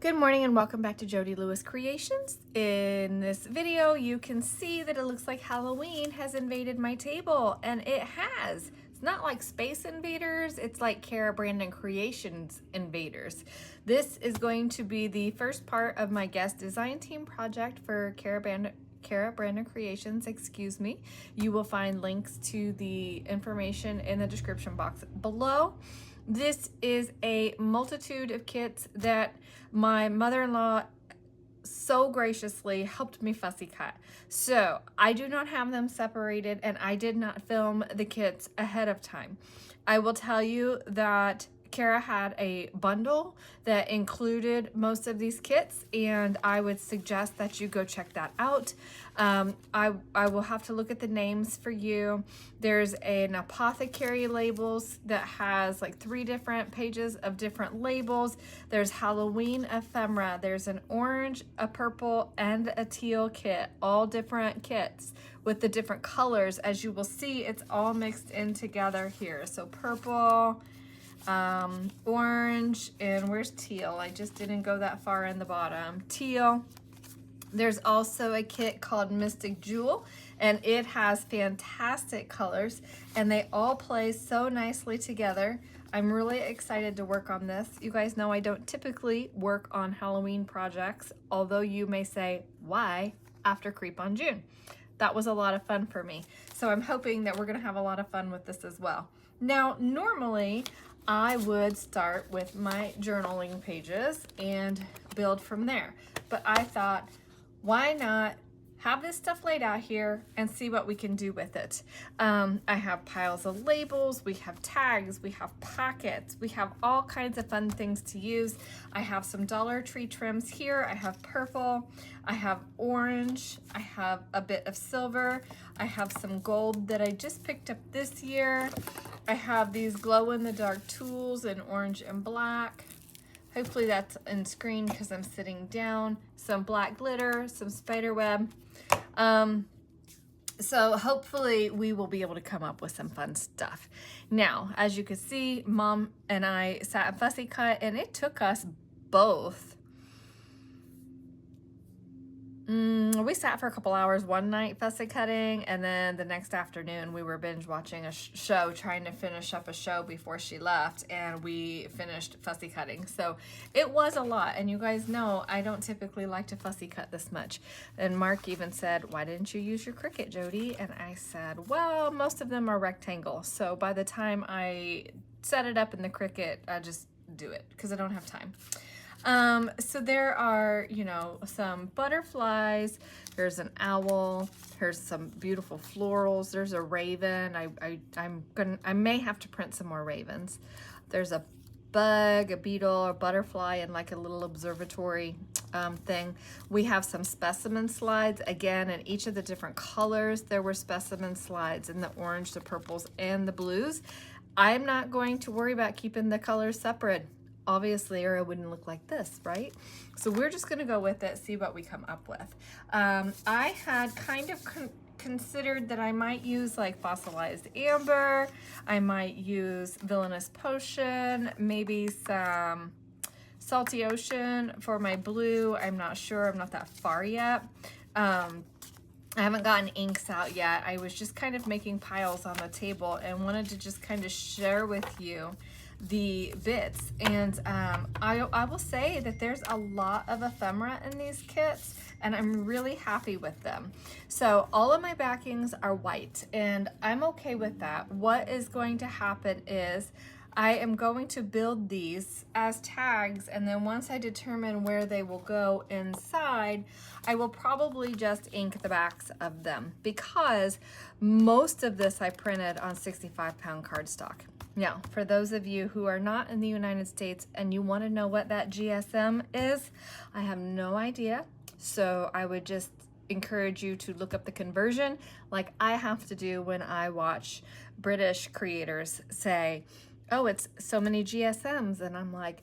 Good morning and welcome back to Jody Lewis Creations. In this video, you can see that it looks like Halloween has invaded my table, and it has. It's not like Space Invaders, it's like Cara Brandon Creations Invaders. This is going to be the first part of my guest design team project for Cara Brandon Creations, excuse me. You will find links to the information in the description box below. This is a multitude of kits that my mother-in-law so graciously helped me fussy cut. So I do not have them separated, and I did not film the kits ahead of time. I will tell you that Cara had a bundle that included most of these kits, and I would suggest that you go check that out. I will have to look at the names for you. There's an apothecary labels that has like 3 different pages of different labels. There's Halloween ephemera. There's an orange, a purple, and a teal kit, all different kits with the different colors. As you will see, it's all mixed in together here. So purple, orange, and where's teal? I just didn't go that far in the bottom. Teal. There's also a kit called Mystic Jewel, and it has fantastic colors, and they all play so nicely together. I'm really excited to work on this. You guys know I don't typically work on Halloween projects, although you may say, why after Creep on June? That was a lot of fun for me. So I'm hoping that we're gonna have a lot of fun with this as well. Now, normally, I would start with my journaling pages and build from there. But I thought, why not have this stuff laid out here and see what we can do with it. I have piles of labels, we have tags, we have pockets, we have all kinds of fun things to use. I have some Dollar Tree trims here. I have purple, I have orange, I have a bit of silver, I have some gold that I just picked up this year. I have these glow-in-the-dark tools in orange and black. Hopefully that's in screen because I'm sitting down. Some black glitter, some spider web. So hopefully we will be able to come up with some fun stuff. Now, as you can see, Mom and I sat and fussy cut, and it took us both. We sat for a couple hours one night fussy cutting, and then the next afternoon we were binge watching a show, trying to finish up a show before she left, and we finished fussy cutting. So it was a lot, and you guys know I don't typically like to fussy cut this much. And Mark even said, why didn't you use your Cricut, Jody? And I said, well, most of them are rectangle, so by the time I set it up in the Cricut, I just do it because I don't have time. So there are, you know, some butterflies, there's an owl, here's some beautiful florals, there's a raven. I may have to print some more ravens. There's a bug, a beetle, a butterfly, and like a little observatory thing. We have some specimen slides, again, in each of the different colors. There were specimen slides in the orange, the purples, and the blues. I'm not going to worry about keeping the colors separate, obviously, or it wouldn't look like this, right? So we're just gonna go with it, see what we come up with. I had kind of considered that I might use like fossilized amber, I might use villainous potion, maybe some salty ocean for my blue. I'm not sure, I'm not that far yet. I haven't gotten inks out yet. I was just kind of making piles on the table and wanted to just kind of share with you the bits. And I will say that there's a lot of ephemera in these kits, and I'm really happy with them. So all of my backings are white, and I'm okay with that. What is going to happen is I am going to build these as tags, and then once I determine where they will go inside, I will probably just ink the backs of them, because most of this I printed on 65-pound cardstock. Now, for those of you who are not in the United States and you want to know what that GSM is, I have no idea. So I would just encourage you to look up the conversion like I have to do when I watch British creators say, oh, it's so many GSMs, and I'm like,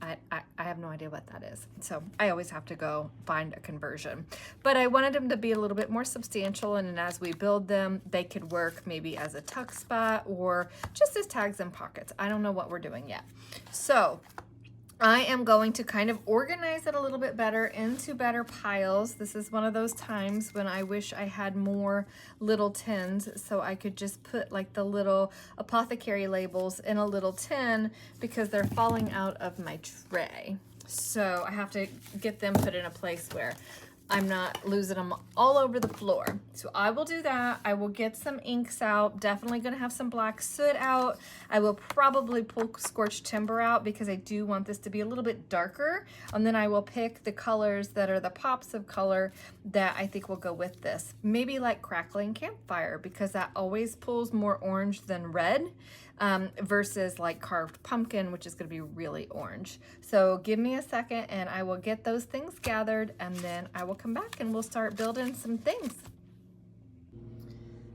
I have no idea what that is. So I always have to go find a conversion. But I wanted them to be a little bit more substantial, and as we build them, they could work maybe as a tuck spot or just as tags and pockets. I don't know what we're doing yet. So I am going to kind of organize it a little bit better into better piles. This is one of those times when I wish I had more little tins so I could just put like the little apothecary labels in a little tin because they're falling out of my tray. So I have to get them put in a place where I'm not losing them all over the floor. So I will do that. I will get some inks out. Definitely gonna have some black soot out. I will probably pull scorched timber out because I do want this to be a little bit darker. And then I will pick the colors that are the pops of color that I think will go with this. Maybe like crackling campfire because that always pulls more orange than red. Versus like carved pumpkin, which is going to be really orange. So give me a second and I will get those things gathered and then I will come back and we'll start building some things.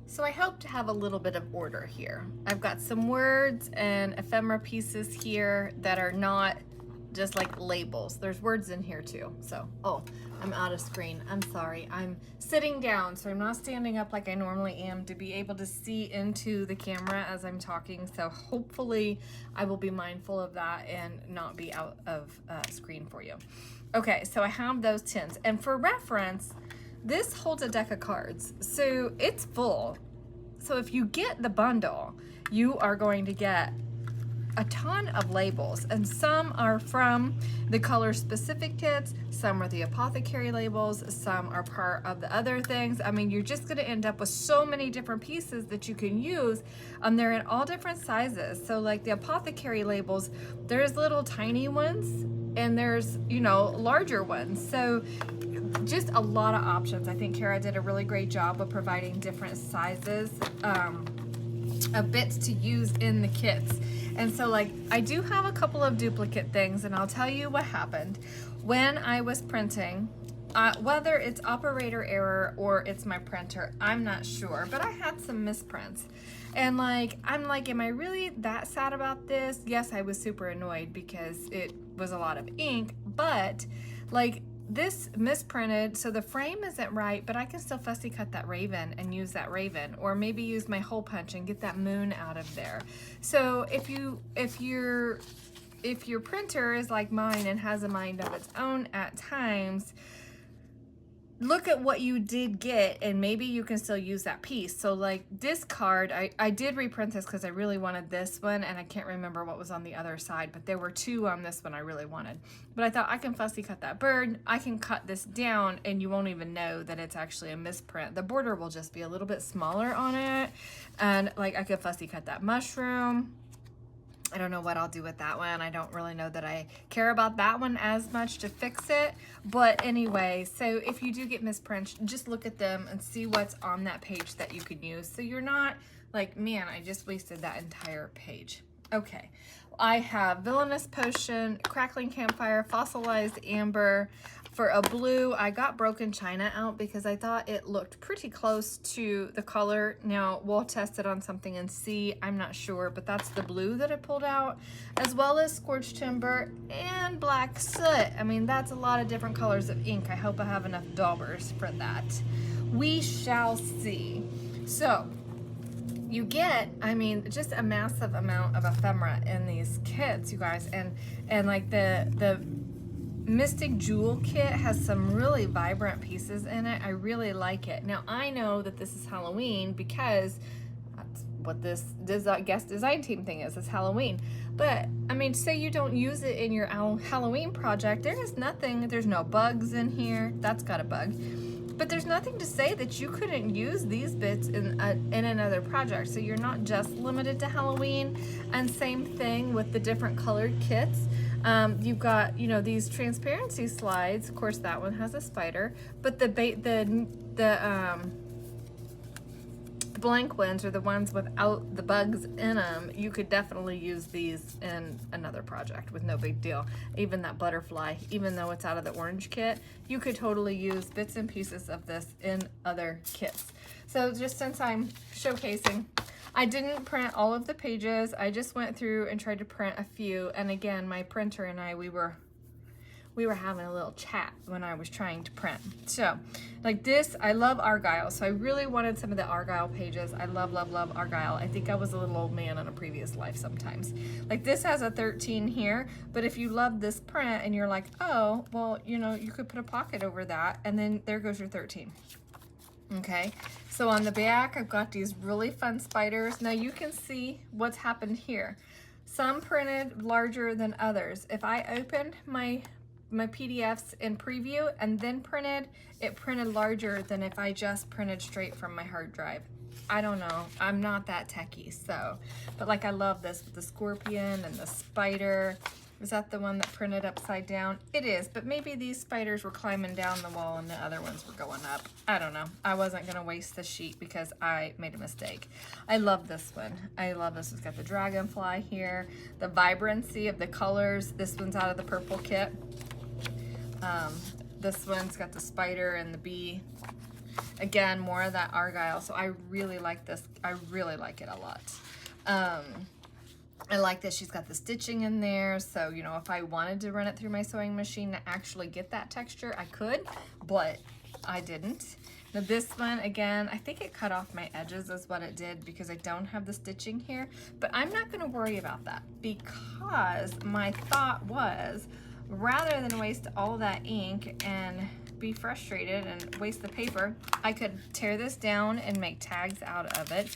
So I hope to have a little bit of order here. I've got some words and ephemera pieces here that are not just like labels. There's words in here too. So, oh, I'm out of screen. I'm sorry. I'm sitting down, so I'm not standing up like I normally am to be able to see into the camera as I'm talking. So hopefully I will be mindful of that and not be out of screen for you. Okay, so I have those tins. And for reference, this holds a deck of cards. So it's full. So if you get the bundle, you are going to get a ton of labels, and some are from the color specific kits, some are the apothecary labels, some are part of the other things. I mean, you're just going to end up with so many different pieces that you can use, and they're in all different sizes. So like the apothecary labels, there's little tiny ones and there's, you know, larger ones. So just a lot of options. I think Cara did a really great job of providing different sizes of bits to use in the kits. And so like I do have a couple of duplicate things, and I'll tell you what happened when I was printing. Whether it's operator error or it's my printer, I'm not sure, but I had some misprints. And like, I'm like, am I really that sad about this? Yes, I was super annoyed because it was a lot of ink, but like this misprinted, so the frame isn't right, but I can still fussy cut that raven and use that raven, or maybe use my hole punch and get that moon out of there. So if your printer is like mine and has a mind of its own at times, look at what you did get and maybe you can still use that piece. So like this card, I did reprint this because I really wanted this one, and I can't remember what was on the other side, but there were two on this one I really wanted. But I thought I can fussy cut that bird, I can cut this down and you won't even know that it's actually a misprint. The border will just be a little bit smaller on it, and like I could fussy cut that mushroom. I don't know what I'll do with that one. I don't really know that I care about that one as much to fix it. But anyway, so if you do get misprints, just look at them and see what's on that page that you can use. So you're not like, man, I just wasted that entire page. Okay, I have Villainous Potion, Crackling Campfire, Fossilized Amber. For a blue, I got Broken China out because I thought it looked pretty close to the color. Now, we'll test it on something and see. I'm not sure, but that's the blue that I pulled out, as well as Scorched Timber and Black Soot. I mean, that's a lot of different colors of ink. I hope I have enough daubers for that. We shall see. So, you get, I mean, just a massive amount of ephemera in these kits, you guys, and like the Mystic Jewel kit has some really vibrant pieces in it. I really like it. Now, I know that this is Halloween because that's what this guest design team thing is Halloween. But, I mean, say you don't use it in your Halloween project, there is nothing, there's no bugs in here. That's got a bug. But there's nothing to say that you couldn't use these bits in another project. So you're not just limited to Halloween. And same thing with the different colored kits. You've got, you know, these transparency slides. Of course, that one has a spider, but the blank ones, or the ones without the bugs in them, you could definitely use these in another project with no big deal. Even that butterfly, even though it's out of the orange kit, you could totally use bits and pieces of this in other kits. So just since I'm showcasing, I didn't print all of the pages. I just went through and tried to print a few. And again, my printer and I, we were we were having a little chat when I was trying to print. So like this, I love Argyle. So I really wanted some of the Argyle pages. I love, love, love Argyle. I think I was a little old man in a previous life sometimes. Like this has a 13 here, but if you love this print and you're like, oh, well, you know, you could put a pocket over that and then there goes your 13. Okay, so on the back, I've got these really fun spiders. Now you can see what's happened here. Some printed larger than others. If I opened my PDFs in preview and then printed, it printed larger than if I just printed straight from my hard drive. I don't know, I'm not that techie, so, but like I love this with the scorpion and the spider. Is that the one that printed upside down? It is, but maybe these spiders were climbing down the wall and the other ones were going up. I don't know. I wasn't gonna waste the sheet because I made a mistake. I love this one. I love this. It's got the dragonfly here, the vibrancy of the colors. This one's out of the purple kit. This one's got the spider and the bee. Again, more of that Argyle. So I really like this. I really like it a lot. I like that she's got the stitching in there, so you know, if I wanted to run it through my sewing machine to actually get that texture, I could, but I didn't. Now this one, again, I think it cut off my edges is what it did because I don't have the stitching here, but I'm not gonna worry about that because my thought was, rather than waste all that ink and be frustrated and waste the paper, I could tear this down and make tags out of it.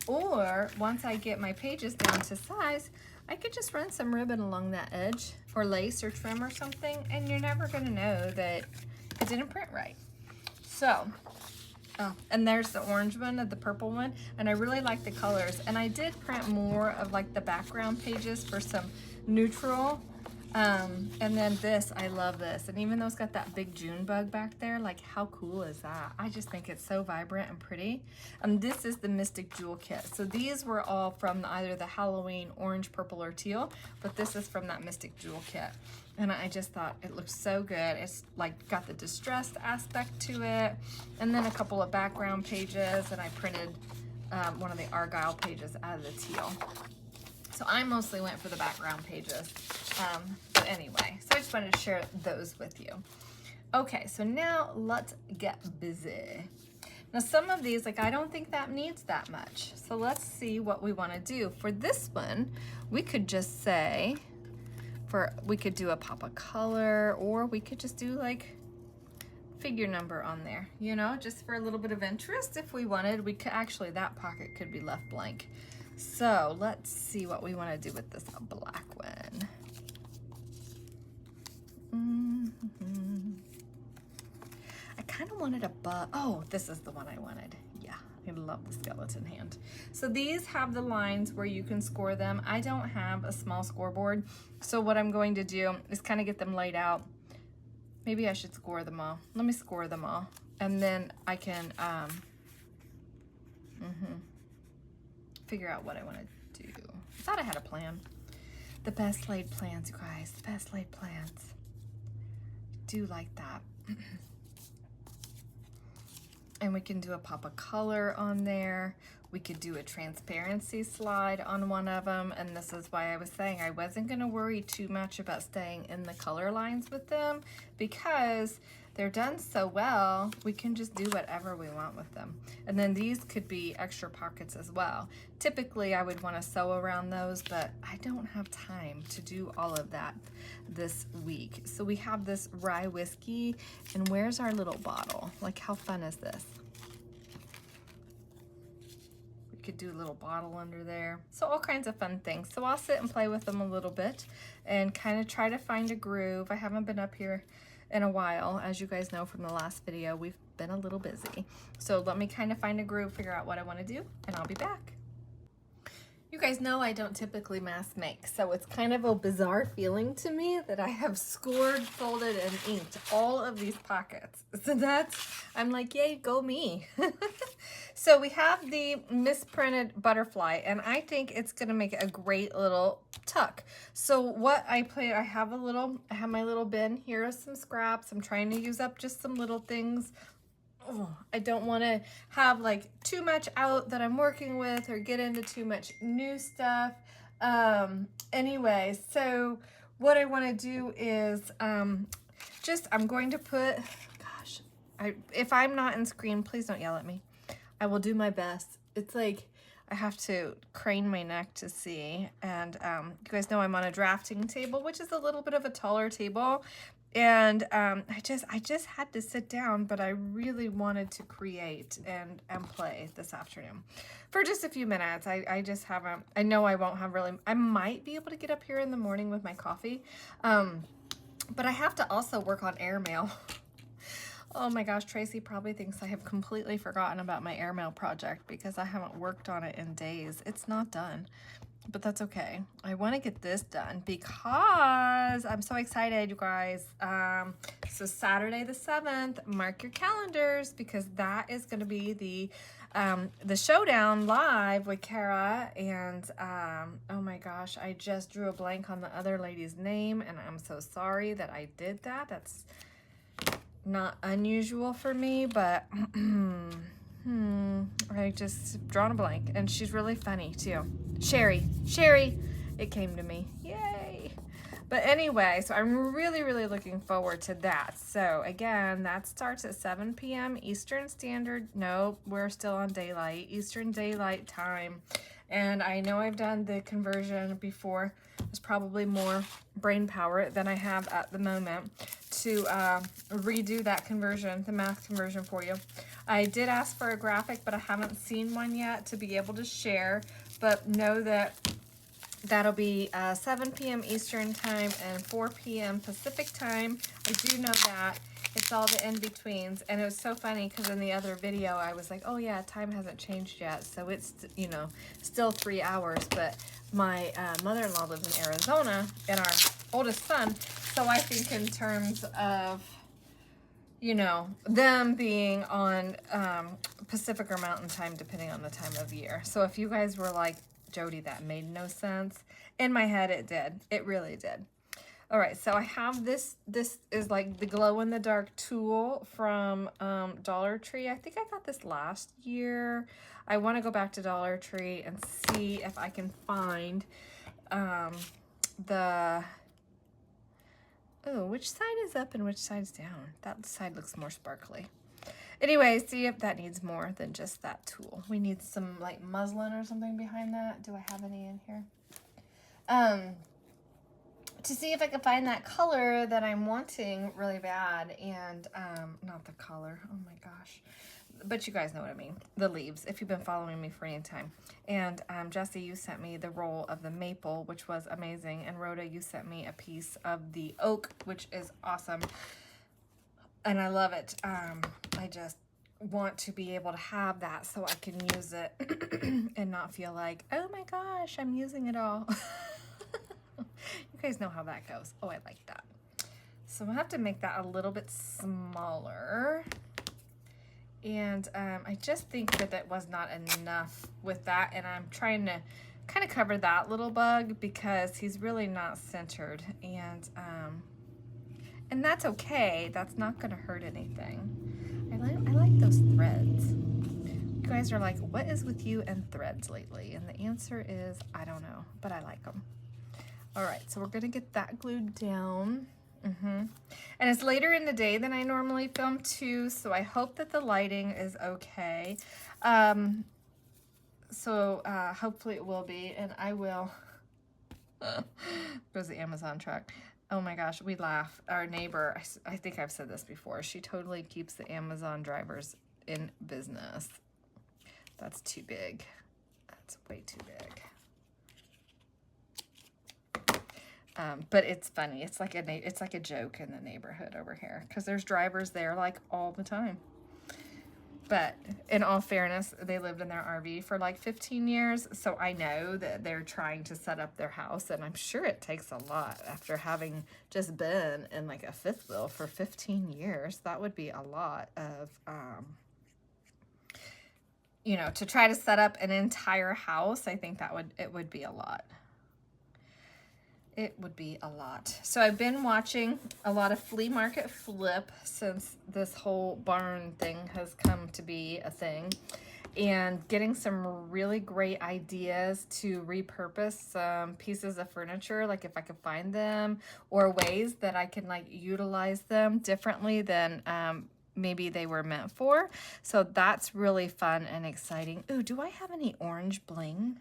Or once I get my pages down to size, I could just run some ribbon along that edge or lace or trim or something, and you're never gonna know that it didn't print right. So, oh, and there's the orange one and the purple one, and I really like the colors. And I did print more of like the background pages for some neutral. And then this, I love this. And even though it's got that big June bug back there, like how cool is that? I just think it's so vibrant and pretty. This is the Mystic Jewel Kit. So these were all from either the Halloween orange, purple, or teal, but this is from that Mystic Jewel Kit. And I just thought it looked so good. It's like got the distressed aspect to it. And then a couple of background pages, and I printed one of the Argyle pages out of the teal. So I mostly went for the background pages. But anyway, so I just wanted to share those with you. Okay, so now let's get busy. Now some of these, like I don't think that needs that much. So let's see what we want to do. For this one, we could just say, we could do a pop of color, or we could just do like figure number on there, you know, just for a little bit of interest. If we wanted, we could actually, that pocket could be left blank. So let's see what we want to do with this black one. I kind of wanted a oh, this is the one I wanted. Yeah, I love the skeleton hand. So these have the lines where you can score them. I don't have a small scoreboard, so what I'm going to do is kind of get them laid out. Maybe I should score them all. Let me score them all, and then I can figure out what I want to do. I thought I had a plan. The best laid plans, you guys. The best laid plans. Do like that. And we can do a pop of color on there. We could do a transparency slide on one of them, and this is why I was saying I wasn't going to worry too much about staying in the color lines with them, because they're done so well, we can just do whatever we want with them. And then these could be extra pockets as well. Typically, I would want to sew around those, but I don't have time to do all of that this week. So we have this rye whiskey, and where's our little bottle? Like, how fun is this? We could do a little bottle under there. So all kinds of fun things. So I'll sit and play with them a little bit and kind of try to find a groove. I haven't been up here in a while. As you guys know from the last video, we've been a little busy. So let me kind of find a groove, figure out what I want to do, and I'll be back. You guys know I don't typically mass make, so it's kind of a bizarre feeling to me that I have scored, folded, and inked all of these pockets. So I'm like, yay, go me. So we have the misprinted butterfly, and I think it's gonna make a great little tuck. So what I have my little bin. Here are some scraps. I'm trying to use up just some little things. Oh, I don't want to have like too much out that I'm working with or get into too much new stuff. Anyway, so what I want to do is I'm going to put, gosh, if I'm not in screen, please don't yell at me. I will do my best. It's like I have to crane my neck to see. And you guys know I'm on a drafting table, which is a little bit of a taller table. And I just had to sit down, but I really wanted to create and play this afternoon for just a few minutes. I just haven't, I know I won't have really, I might be able to get up here in the morning with my coffee. But I have to also work on airmail. Oh my gosh, Tracy probably thinks I have completely forgotten about my airmail project because I haven't worked on it in days. It's not done, but that's okay. I want to get this done because I'm so excited, you guys. So Saturday the 7th, mark your calendars because that is going to be the showdown live with Cara. And oh my gosh, I just drew a blank on the other lady's name, and I'm so sorry that I did that. That's not unusual for me, but I just drawn a blank, and she's really funny too. Sherry, it came to me. Yay. But anyway, so I'm really looking forward to that. So again, that starts at 7 p.m. Eastern Standard. Nope, we're still on daylight, Eastern Daylight Time. And I know I've done the conversion before. There's probably more brain power than I have at the moment to redo that conversion, the math conversion for you. I did ask for a graphic, but I haven't seen one yet to be able to share. But know that that'll be 7 p.m. Eastern Time and 4 p.m. Pacific Time. I do know that. It's all the in-betweens. And it was so funny because in the other video, I was like, oh yeah, time hasn't changed yet. So it's, you know, still 3 hours. But my mother-in-law lives in Arizona and our oldest son. So I think in terms of, you know, them being on Pacific or Mountain Time, depending on the time of year. So if you guys were like, Jody, that made no sense. In my head, it did. It really did. All right, so I have this. This is like the glow-in-the-dark tool from Dollar Tree. I think I got this last year. I want to go back to Dollar Tree and see if I can find which side is up and which side's down? That side looks more sparkly. Anyway, see if that needs more than just that tool. We need some like muslin or something behind that. Do I have any in here? To see if I can find that color that I'm wanting really bad. And not the color, oh my gosh. But you guys know what I mean. The leaves, if you've been following me for any time. And Jesse, you sent me the roll of the maple, which was amazing. And Rhoda, you sent me a piece of the oak, which is awesome. And I love it. I just want to be able to have that so I can use it and not feel like, oh my gosh, I'm using it all. You guys know how that goes. Oh, I like that. So I'll have to make that a little bit smaller. And I just think that that was not enough with that. And I'm trying to kind of cover that little bug because he's really not centered. And that's okay. That's not going to hurt anything. I like those threads. You guys are like, what is with you and threads lately? And the answer is, I don't know, but I like them. All right, so we're going to get that glued down. And it's later in the day than I normally film too, so I hope that the lighting is okay. Hopefully it will be, and I will. There's the Amazon truck. Oh my gosh, we laugh. Our neighbor, I think I've said this before, she totally keeps the Amazon drivers in business. That's too big. That's way too big. But it's funny. It's like a joke in the neighborhood over here because there's drivers there like all the time. But in all fairness, they lived in their RV for like 15 years. So I know that they're trying to set up their house, and I'm sure it takes a lot after having just been in like a fifth wheel for 15 years. That would be a lot of, you know, to try to set up an entire house. I think it would be a lot. It would be a lot. So I've been watching a lot of Flea Market Flip since this whole barn thing has come to be a thing. and getting some really great ideas to repurpose some pieces of furniture, like if I could find them, or ways that I can like utilize them differently than maybe they were meant for. So that's really fun and exciting. Ooh, do I have any orange bling?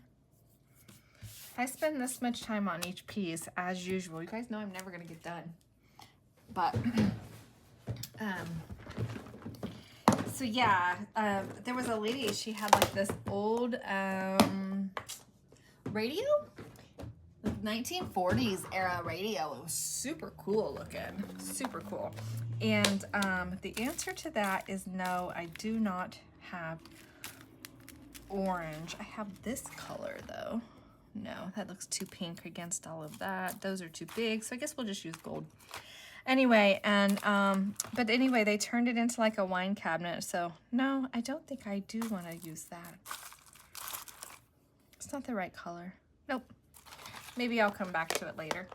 I spend this much time on each piece as usual. You guys know I'm never gonna get done. But so yeah, there was a lady, she had like this old radio, 1940s era radio. It was super cool looking, super cool. And the answer to that is no, I do not have orange. I have this color though. No, that looks too pink against all of that. Those are too big, so I guess we'll just use gold. Anyway, and but anyway, they turned it into like a wine cabinet. So no, I don't think I do want to use that. It's not the right color. Nope. Maybe I'll come back to it later.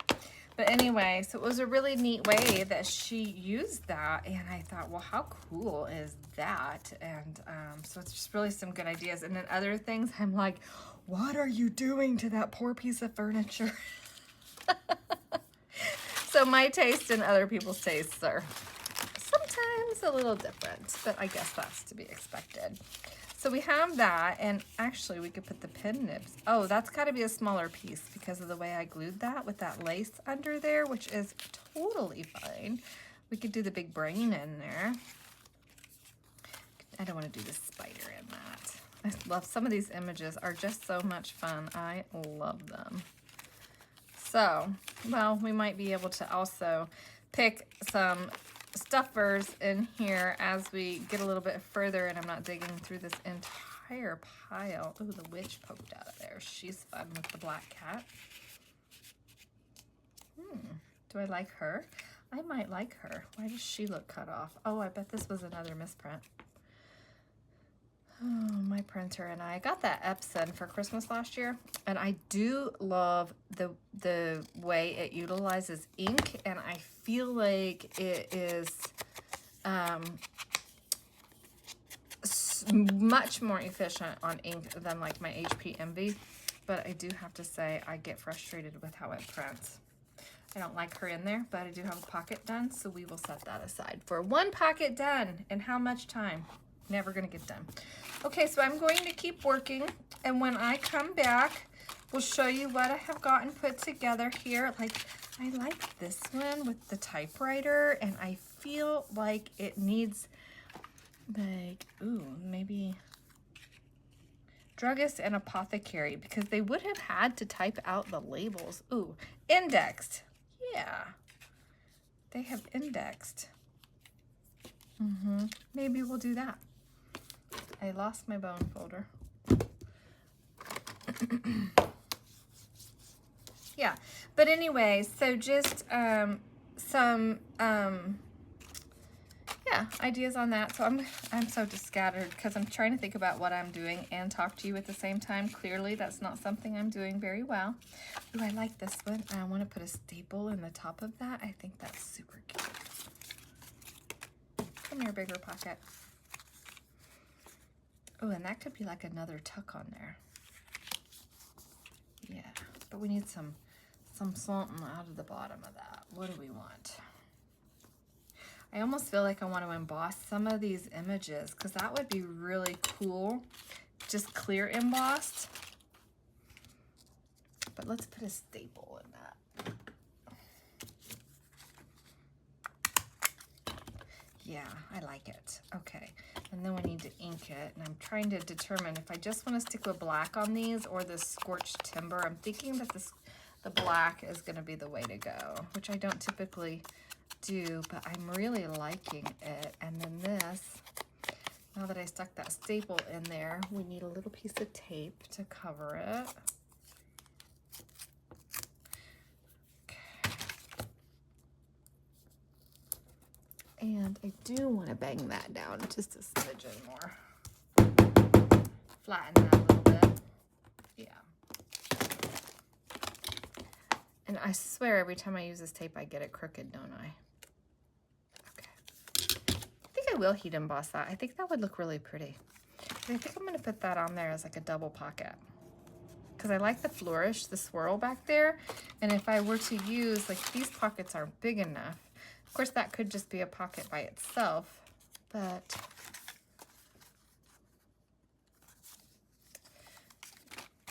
But anyway, so it was a really neat way that she used that, and I thought, well, how cool is that? And so it's just really some good ideas. And then other things, I'm like, what are you doing to that poor piece of furniture? So my taste and other people's tastes are sometimes a little different, but I guess that's to be expected. So we have that, and actually we could put the pin nibs. Oh, that's got to be a smaller piece because of the way I glued that with that lace under there, which is totally fine. We could do the big brain in there. I don't want to do the spider in that. I love, some of these images are just so much fun. I love them. So, well, we might be able to also pick some stuffers in here as we get a little bit further and I'm not digging through this entire pile. Oh, the witch poked out of there. She's fun with the black cat. Do I like her? I might like her. Why does she look cut off? Oh, I bet this was another misprint. Oh, my printer and I got that Epson for Christmas last year, and I do love the way it utilizes ink, and I feel like it is much more efficient on ink than like my HP Envy, but I do have to say I get frustrated with how it prints. I don't like her in there, but I do have a pocket done, so we will set that aside for one pocket done. And how much time? Never gonna get done. Okay, so I'm going to keep working, and when I come back, we'll show you what I have gotten put together here. Like, I like this one with the typewriter, and I feel like it needs, like, ooh, maybe druggist and apothecary, because they would have had to type out the labels. Ooh, indexed. Yeah, they have indexed. Maybe we'll do that. I lost my bone folder. Yeah, but anyway, so just some yeah, ideas on that. So I'm so just scattered because I'm trying to think about what I'm doing and talk to you at the same time. Clearly, that's not something I'm doing very well. Ooh, I like this one. I want to put a staple in the top of that. I think that's super cute. Come here, bigger pocket. Oh, and that could be like another tuck on there. Yeah, but we need some something out of the bottom of that. What do we want? I almost feel like I want to emboss some of these images because that would be really cool. Just clear embossed. But let's put a staple in that. Yeah, I like it. Okay, and then we need to ink it, and I'm trying to determine if I just want to stick with black on these or this scorched timber. I'm thinking that the black is going to be the way to go, which I don't typically do, but I'm really liking it. And then this, now that I stuck that staple in there, we need a little piece of tape to cover it. And I do want to bang that down just a smidgen more. Flatten that a little bit. Yeah. And I swear every time I use this tape, I get it crooked, don't I? Okay. I think I will heat emboss that. I think that would look really pretty. I think I'm going to put that on there as like a double pocket. Because I like the flourish, the swirl back there. And if I were to use, like these pockets aren't big enough. Of course, that could just be a pocket by itself. But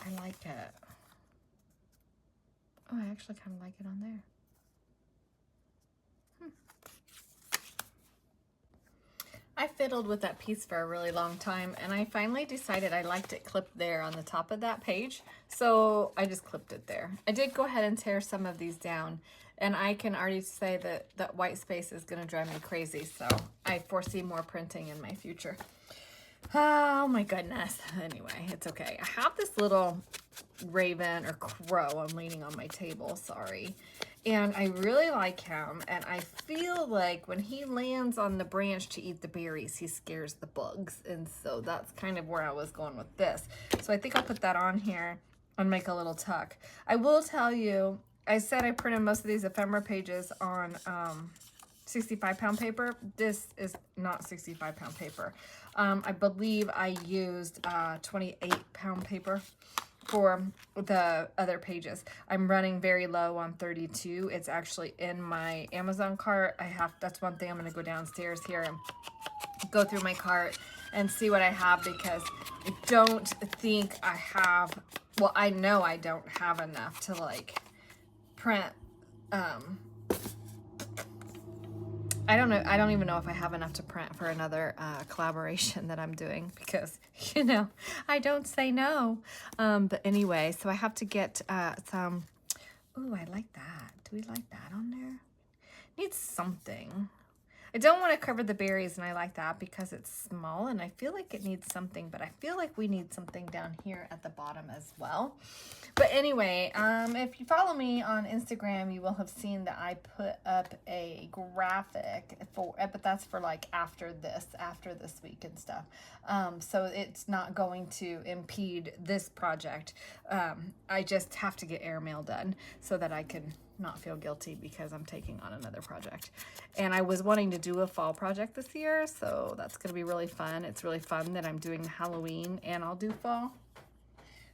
I like it. Oh, I actually kind of like it on there. I fiddled with that piece for a really long time, and I finally decided I liked it clipped there on the top of that page, so I just clipped it there. I did go ahead and tear some of these down, and I can already say that that white space is going to drive me crazy, so I foresee more printing in my future. Oh my goodness. Anyway, it's okay. I have this little raven or crow. I'm leaning on my table, sorry. And I really like him, and I feel like when he lands on the branch to eat the berries, he scares the bugs, and so that's kind of where I was going with this. So I think I'll put that on here and make a little tuck. I will tell you, I said I printed most of these ephemera pages on 65-pound paper. This is not 65-pound paper. I believe I used 28-pound paper for the other pages. I'm running very low on 32. It's actually in my Amazon cart. That's one thing. I'm going to go downstairs here and go through my cart and see what I have, because I don't think I have, well, I know I don't have enough to like print, I don't know. I don't even know if I have enough to print for another collaboration that I'm doing, because, you know, I don't say no. But anyway, so I have to get some. Ooh, I like that. Do we like that on there? Needs something. I don't want to cover the berries, and I like that because it's small, and I feel like it needs something, but I feel like we need something down here at the bottom as well. But anyway, if you follow me on Instagram, you will have seen that I put up a graphic for, but that's for like after this week and stuff. So it's not going to impede this project. I just have to get airmail done so that I can not feel guilty because I'm taking on another project. And I was wanting to do a fall project this year, so that's going to be really fun. It's really fun that I'm doing Halloween and I'll do fall.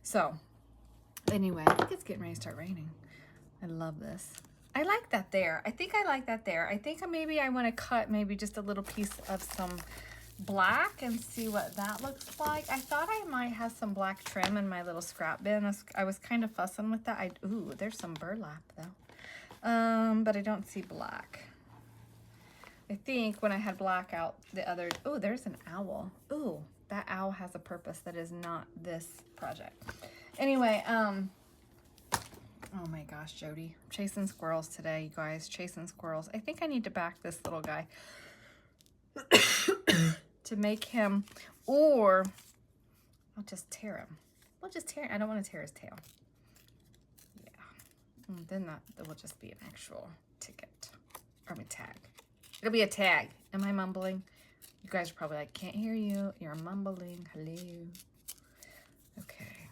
So anyway, I think it's getting ready to start raining. I love this. I like that there. I think I like that there. I think maybe I want to cut maybe just a little piece of some black and see what that looks like. I thought I might have some black trim in my little scrap bin. I was kind of fussing with that. Ooh, there's some burlap though. But I don't see black. I think when I had black out the other, oh, there's an owl. Ooh, that owl has a purpose that is not this project. Anyway, oh my gosh, Jody, I'm chasing squirrels today, you guys, chasing squirrels. I think I need to back this little guy to make him, or I'll just tear him. We'll just tear, I don't want to tear his tail. Then that will just be an actual ticket, or a tag. It'll be a tag. Am I mumbling? You guys are probably like, can't hear you. You're mumbling. Hello. Okay.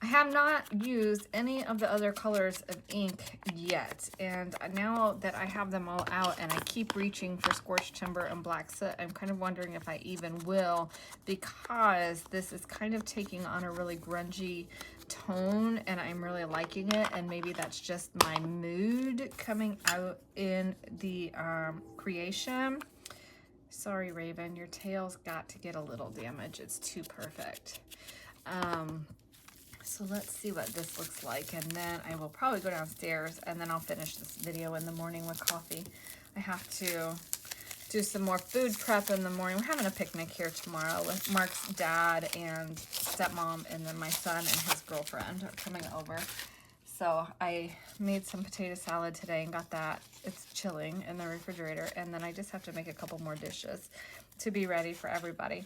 I have not used any of the other colors of ink yet. And now that I have them all out and I keep reaching for Scorched Timber and Black Soot, I'm kind of wondering if I even will, because this is kind of taking on a really grungy tone and I'm really liking it, and maybe that's just my mood coming out in the creation. Sorry, Raven, your tail's got to get a little damage. It's too perfect. So let's see what this looks like, and then I will probably go downstairs and then I'll finish this video in the morning with coffee. I have to do some more food prep in the morning. We're having a picnic here tomorrow with Mark's dad and stepmom, and then my son and his girlfriend are coming over. So I made some potato salad today and got that. It's chilling in the refrigerator, and then I just have to make a couple more dishes to be ready for everybody.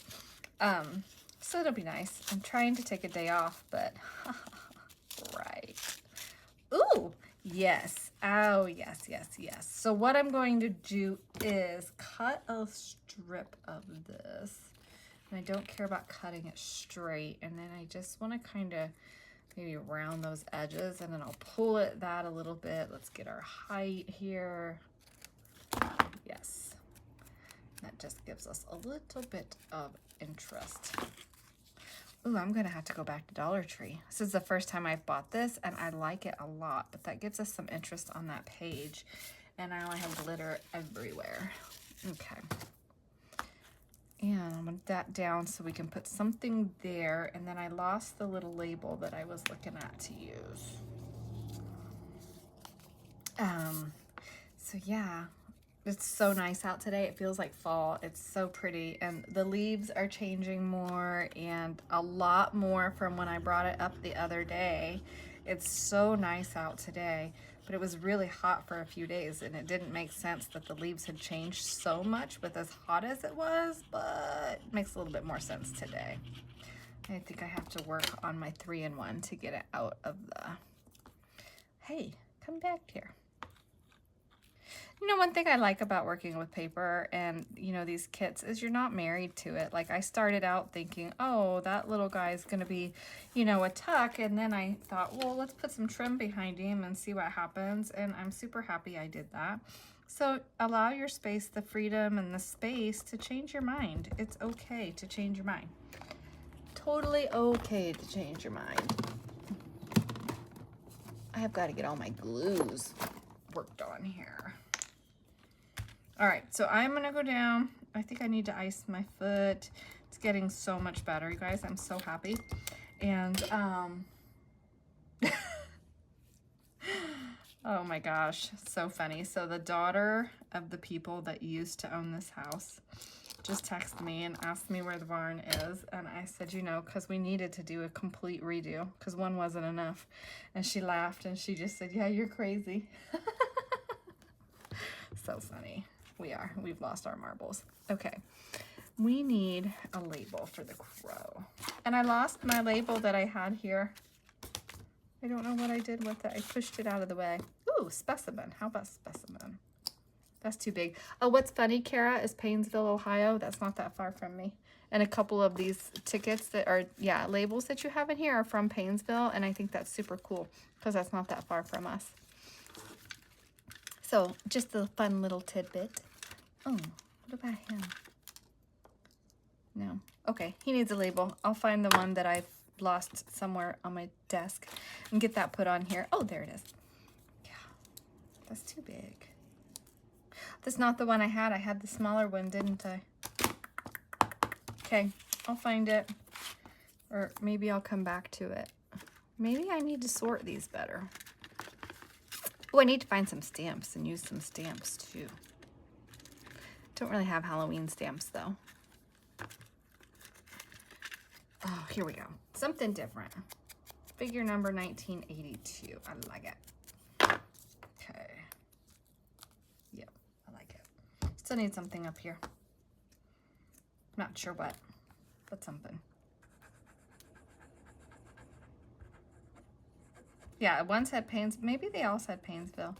So it'll be nice. I'm trying to take a day off, but right. Ooh, yes. Oh, yes, yes, yes. So what I'm going to do is cut a strip of this. And I don't care about cutting it straight. And then I just want to kind of maybe round those edges, and then I'll pull it that a little bit. Let's get our height here. Yes. That just gives gives us a little bit of interest. Ooh, I'm gonna have to go back to Dollar Tree. This is the first time I've bought this, and I like it a lot, but that gives us some interest on that page. And now I have glitter everywhere. Okay. And I'm gonna put that down so we can put something there, and then I lost the little label that I was looking at to use. So yeah, it's so nice out today. It feels like fall. It's so pretty, and the leaves are changing more, and a lot more from when I brought it up the other day. It's so nice out today, but it was really hot for a few days, and it didn't make sense that the leaves had changed so much with as hot as it was, but it makes a little bit more sense today. I think I have to work on my 3-in-1 to get it out of the... Hey, come back here. You know, one thing I like about working with paper and, you know, these kits is you're not married to it. Like, I started out thinking, oh, that little guy is going to be, you know, a tuck. And then I thought, well, let's put some trim behind him and see what happens. And I'm super happy I did that. So allow your space the freedom and the space to change your mind. It's okay to change your mind. Totally okay to change your mind. I have got to get all my glues worked on here. All right, so I'm gonna go down. I think I need to ice my foot. It's getting so much better, you guys. I'm so happy. And, oh my gosh, so funny. So the daughter of the people that used to own this house just texted me and asked me where the barn is. And I said, you know, because we needed to do a complete redo because one wasn't enough. And she laughed and she just said, yeah, you're crazy. So funny. We've lost our marbles. Okay, we need a label for the crow. And I lost my label that I had here. I don't know what I did with it. I pushed it out of the way. Ooh, specimen. How about specimen? That's too big. Oh, what's funny, Cara, is Painesville, Ohio. That's not that far from me. And a couple of these tickets that are, yeah, labels that you have in here are from Painesville. And I think that's super cool because that's not that far from us. So just a fun little tidbit. Oh, what about him? No. Okay, he needs a label. I'll find the one that I've lost somewhere on my desk and get that put on here. Oh, there it is. Yeah, that's too big. That's not the one I had. I had the smaller one, didn't I? Okay, I'll find it. Or maybe I'll come back to it. Maybe I need to sort these better. Oh, I need to find some stamps and use some stamps too. Don't really have Halloween stamps though. Oh, here we go. Something different. Figure number 1982. I like it. Okay. Yep, I like it. Still need something up here. Not sure what, but something. Yeah, one said Painesville. Maybe they all said Painesville.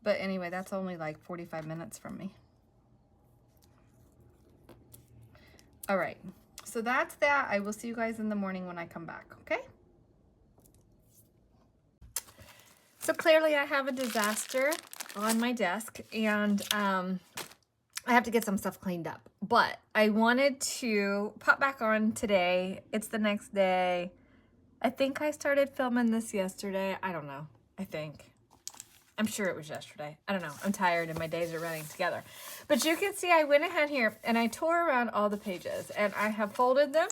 But anyway, that's only like 45 minutes from me. All right, so that's that. I will see you guys in the morning when I come back, okay? So clearly I have a disaster on my desk, and I have to get some stuff cleaned up. But I wanted to pop back on today. It's the next day. I think I started filming this yesterday. I don't know. I think. I'm sure it was yesterday. I don't know. I'm tired and my days are running together. But you can see I went ahead here and I tore around all the pages and I have folded them.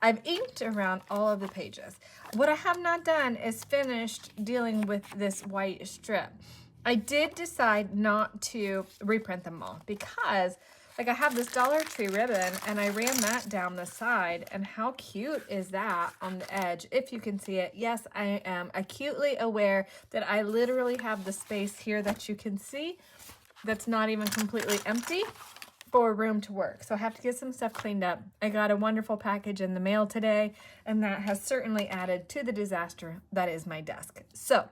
I've inked around all of the pages. What I have not done is finished dealing with this white strip. I did decide not to reprint them all because like I have this Dollar Tree ribbon and I ran that down the side, and how cute is that on the edge? If you can see it, yes, I am acutely aware that I literally have the space here that you can see that's not even completely empty for room to work. So I have to get some stuff cleaned up. I got a wonderful package in the mail today, and that has certainly added to the disaster that is my desk. So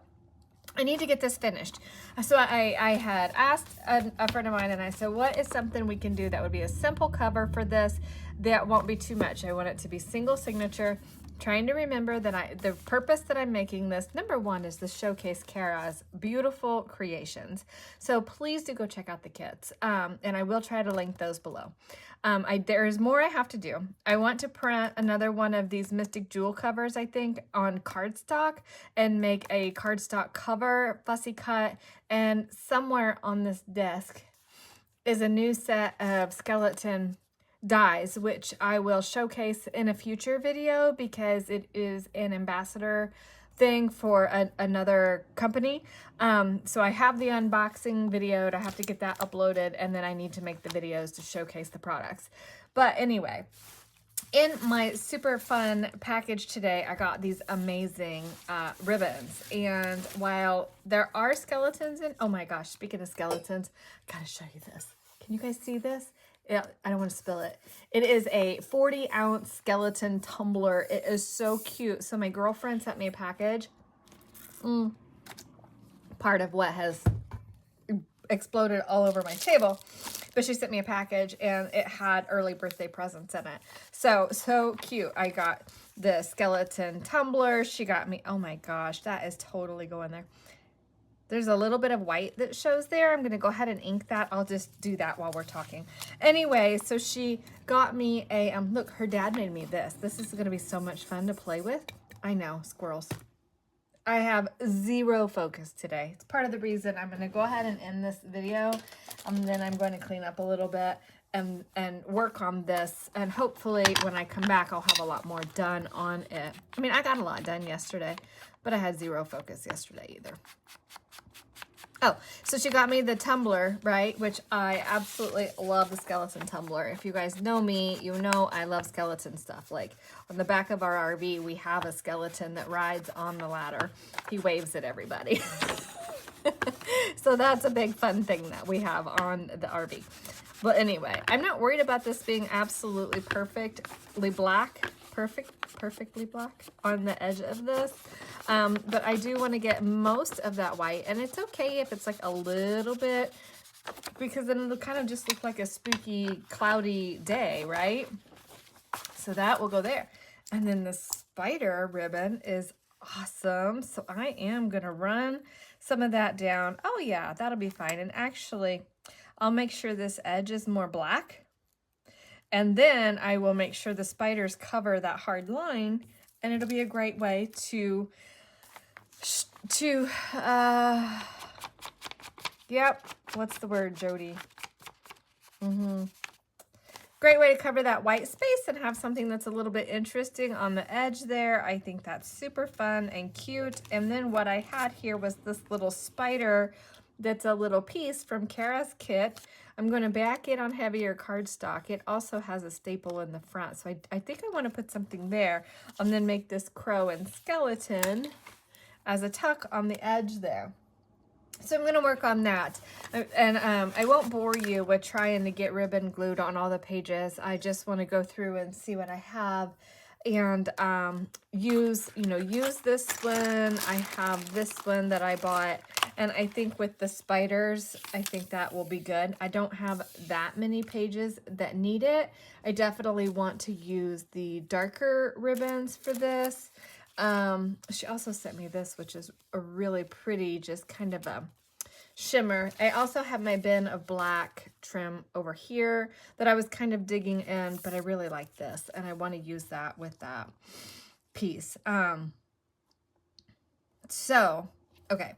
I need to get this finished. So I had asked a friend of mine and I said, what is something we can do that would be a simple cover for this that won't be too much? I want it to be single signature, trying to remember that the purpose that I'm making this, number one, is to showcase Cara's beautiful creations. So please do go check out the kits. And I will try to link those below. There's more I have to do. I want to print another one of these Mystic Jewel covers, I think, on cardstock and make a cardstock cover fussy cut. And somewhere on this desk is a new set of skeleton dies, which I will showcase in a future video because it is an ambassador thing for another company. So I have the unboxing video. I have to get that uploaded, and then I need to make the videos to showcase the products. But anyway, in my super fun package today, I got these amazing ribbons. And while there are skeletons in, oh my gosh, speaking of skeletons, I gotta show you this. Can you guys see this? Yeah, I don't want to spill it. It is a 40-ounce skeleton tumbler. It is so cute. So my girlfriend sent me a package. Part of what has exploded all over my table. But she sent me a package and it had early birthday presents in it. So cute. I got the skeleton tumbler. She got me, oh my gosh, that is totally going there. There's a little bit of white that shows there. I'm going to go ahead and ink that. I'll just do that while we're talking. Anyway, so she got me a, look, her dad made me this. This is going to be so much fun to play with. I know, squirrels. I have zero focus today. It's part of the reason I'm going to go ahead and end this video. And then I'm going to clean up a little bit and work on this. And hopefully when I come back, I'll have a lot more done on it. I mean, I got a lot done yesterday, but I had zero focus yesterday either. Oh, so she got me the tumbler, right? Which I absolutely love the skeleton tumbler. If you guys know me, you know I love skeleton stuff. Like on the back of our RV, we have a skeleton that rides on the ladder. He waves at everybody. So that's a big fun thing that we have on the RV. But anyway, I'm not worried about this being absolutely perfectly black. Perfectly black on the edge of this. But I do want to get most of that white, and it's okay if it's like a little bit, because then it'll kind of just look like a spooky, cloudy day, right? So that will go there. And then the spider ribbon is awesome. So I am going to run some of that down. Oh yeah, that'll be fine. And actually, I'll make sure this edge is more black. And then I will make sure the spiders cover that hard line, and it'll be a great way to yep, what's the word, Jody? Great way to cover that white space and have something that's a little bit interesting on the edge there. I think that's super fun and cute. And then what I had here was this little spider that's a little piece from Cara's kit. I'm going to back it on heavier cardstock. It also has a staple in the front. So I think I want to put something there and then make this crow and skeleton as a tuck on the edge there. So I'm going to work on that. And I won't bore you with trying to get ribbon glued on all the pages. I just want to go through and see what I have and use this one. I have this one that I bought. And I think with the spiders, I think that will be good. I don't have that many pages that need it. I definitely want to use the darker ribbons for this. She also sent me this, which is a really pretty, just kind of a shimmer. I also have my bin of black trim over here that I was kind of digging in, but I really like this. And I want to use that with that piece. Okay.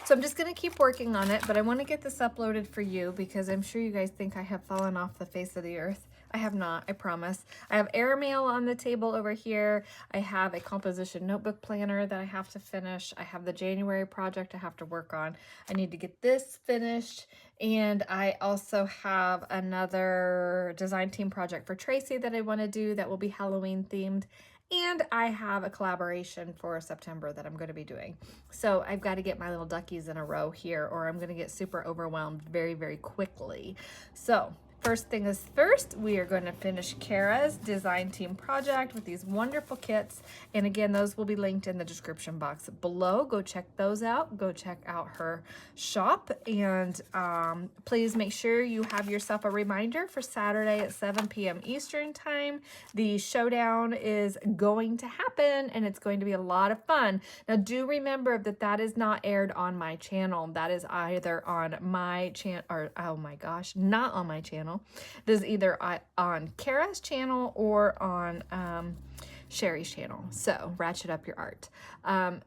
So I'm just going to keep working on it, but I want to get this uploaded for you because I'm sure you guys think I have fallen off the face of the earth. I have not, I promise. I have airmail on the table over here. I have a composition notebook planner that I have to finish. I have the January project I have to work on. I need to get this finished. And I also have another design team project for Tracy that I want to do that will be Halloween themed. And I have a collaboration for September that I'm going to be doing. So I've got to get my little duckies in a row here or I'm going to get super overwhelmed very, very quickly. So first thing is first, we are going to finish Cara's design team project with these wonderful kits. And again, those will be linked in the description box below. Go check those out. Go check out her shop. And please make sure you have yourself a reminder for Saturday at 7 p.m. Eastern time. The showdown is going to happen and it's going to be a lot of fun. Now do remember that that is not aired on my channel. That is either on my channel, or oh my gosh, not on my channel. This is either on Cara's channel or on Sherry's channel. So ratchet up your art.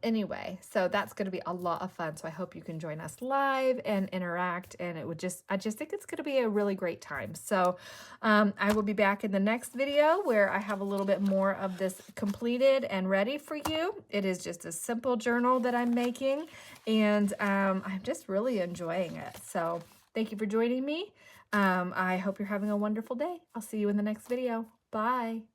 Anyway, so that's going to be a lot of fun. So I hope you can join us live and interact. And I just think it's going to be a really great time. So I will be back in the next video where I have a little bit more of this completed and ready for you. It is just a simple journal that I'm making, and I'm just really enjoying it. So thank you for joining me. I hope you're having a wonderful day. I'll see you in the next video. Bye.